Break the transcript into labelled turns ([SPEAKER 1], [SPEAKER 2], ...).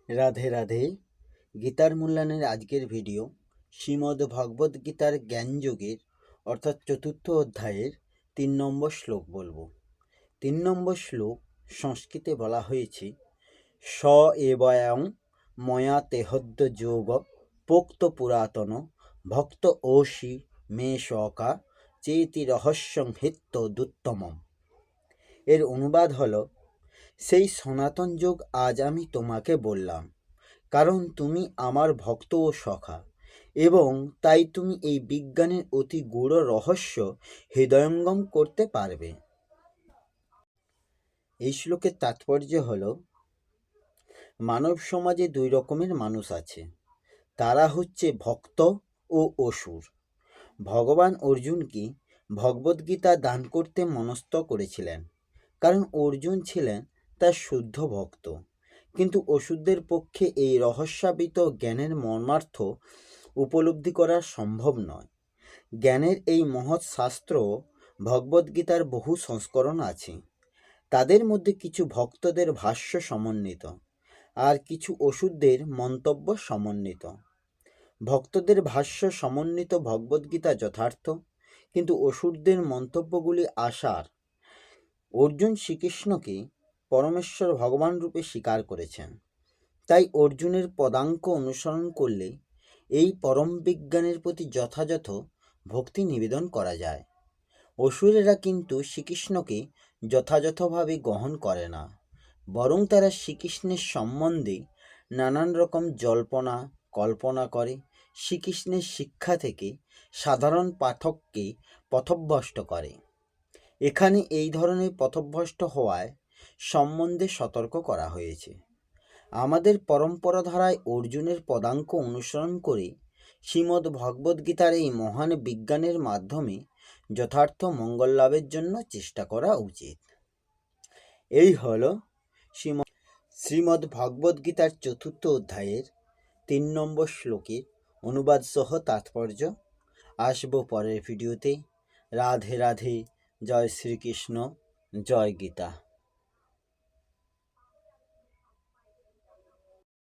[SPEAKER 1] রাধে রাধে। গীতার মূল্যায়নের আজকের ভিডিও শ্রীমদ্ ভগবদ্ গীতার জ্ঞানযোগের অর্থাৎ চতুর্থ অধ্যায়ের 3 নম্বর শ্লোক বলবো। 3 নম্বর শ্লোক সংস্কৃতে বলা হয়েছে, স এবয়ং ময়া তেহদ্য যোগ পোক্ত পুরাতন ভক্ত ওষি মে শকা চেতি রহস্যং হিত্য দুত্তমম। এর অনুবাদ হলো, সেই সনাতন যোগ আজ আমি তোমাকে বললাম, কারণ তুমি আমার ভক্ত ও সখা, এবং তাই তুমি এই বিজ্ঞানের অতি গূঢ় রহস্য হৃদয়ঙ্গম করতে পারবে। এই শ্লোকের তাৎপর্য হল, মানব সমাজে দুই রকমের মানুষ আছে। তারা হচ্ছে ভক্ত ও অসুর। ভগবান অর্জুনকে ভগবদ্গীতা দান করতে মনস্থ করেছিলেন, কারণ অর্জুন ছিলেন তার শুদ্ধ ভক্ত। কিন্তু অসুরদের পক্ষে এই রহস্যাবৃত জ্ঞানের মর্মার্থ উপলব্ধি করা সম্ভব নয়। জ্ঞানের এই মহৎ শাস্ত্র ভগবদ্গীতার বহু সংস্করণ আছে। তাদের মধ্যে কিছু ভক্তদের ভাষ্য সমন্বিত, আর কিছু অসুরদের মন্তব্য সমন্বিত। ভক্তদের ভাষ্য সমন্বিত ভগবদ্গীতা যথার্থ, কিন্তু অসুরদের মন্তব্যগুলি আশার। অর্জুন শ্রীকৃষ্ণকে পরমেশ্বর ভগবান রূপে স্বীকার করেছেন, তাই অর্জুনের পদাঙ্ক অনুসরণ করলে এই পরম বিজ্ঞানের প্রতি যথাযথ ভক্তি নিবেদন করা যায়। অসুরেরা কিন্তু শ্রীকৃষ্ণকে যথাযথভাবে গ্রহণ করে না, বরং তারা শ্রীকৃষ্ণের সম্বন্ধে নানান রকম জল্পনা কল্পনা করে শ্রীকৃষ্ণের শিক্ষা থেকে সাধারণ পাঠককে পথভ্রষ্ট করে। এখানে এই ধরনের পথভ্রষ্ট হওয়ায় সম্বন্ধে সতর্ক করা হয়েছে। আমাদের পরম্পরা ধারায় অর্জুনের পদাঙ্ক অনুসরণ করে শ্রীমদ্ ভগবদ্গীতার এই মহান বিজ্ঞানের মাধ্যমে যথার্থ মঙ্গল লাভের জন্য চেষ্টা করা উচিত। এই হল শ্রীমদ্ ভগবদ্গীতার চতুর্থ অধ্যায়ের 3 নম্বর শ্লোকের অনুবাদ সহ তাৎপর্য। আসবো পরের ভিডিওতে। রাধে রাধে। জয় শ্রীকৃষ্ণ। জয় গীতা।